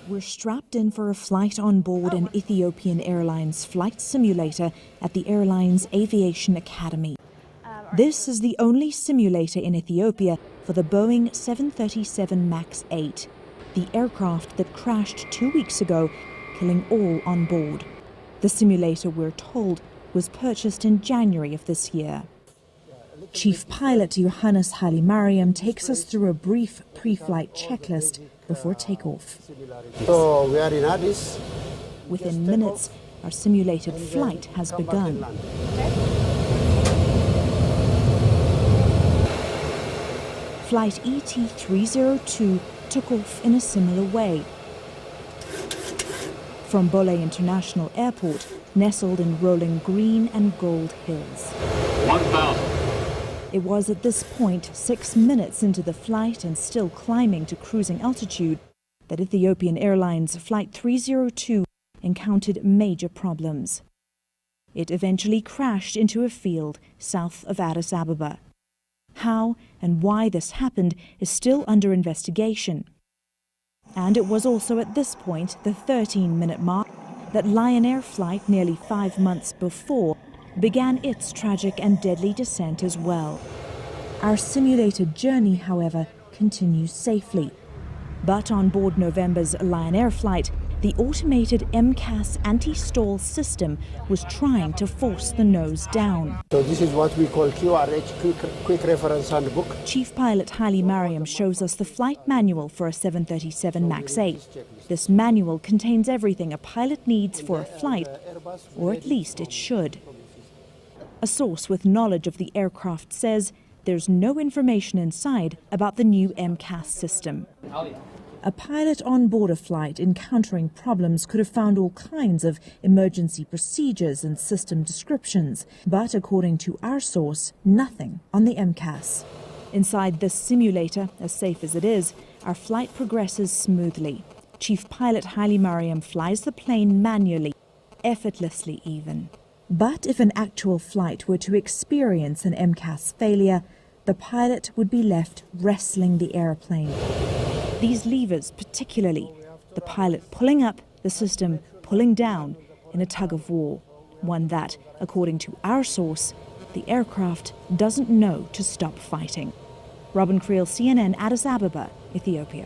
We're strapped in for a flight on board an Ethiopian Airlines flight simulator at the airline's Aviation Academy. This is the only simulator in Ethiopia for the Boeing 737 MAX 8, the aircraft that crashed 2 weeks ago, killing all on board. The simulator, we're told, was purchased in January of this year. Chief Pilot Johannes Haile-Mariam takes us through a brief pre-flight checklist before takeoff. So we are in Addis. Within minutes, our simulated flight has begun. Flight ET-302 took off in a similar way. From Bole International Airport, nestled in rolling green and gold hills. 1,000. It was at this point, 6 minutes into the flight and still climbing to cruising altitude, that Ethiopian Airlines Flight 302 encountered major problems. It eventually crashed into a field south of Addis Ababa. How and why this happened is still under investigation. And it was also at this point, the 13-minute mark, that Lion Air flight nearly 5 months before began its tragic and deadly descent as well. Our simulated journey, however, continues safely. But on board November's Lion Air flight, the automated MCAS anti-stall system was trying to force the nose down. So this is what we call QRH, Quick Reference Handbook. Chief Pilot Haile-Mariam shows us the flight manual for a 737 MAX 8. This manual contains everything a pilot needs for a flight, or at least it should. A source with knowledge of the aircraft says there's no information inside about the new MCAS system. A pilot on board a flight encountering problems could have found all kinds of emergency procedures and system descriptions, but according to our source, nothing on the MCAS. Inside this simulator, as safe as it is, our flight progresses smoothly. Chief Pilot Haile-Mariam flies the plane manually, effortlessly even. But if an actual flight were to experience an MCAS failure, the pilot would be left wrestling the airplane. These levers particularly, the pilot pulling up, the system pulling down in a tug of war, one that, according to our source, the aircraft doesn't know to stop fighting. Robin Creel, CNN, Addis Ababa, Ethiopia.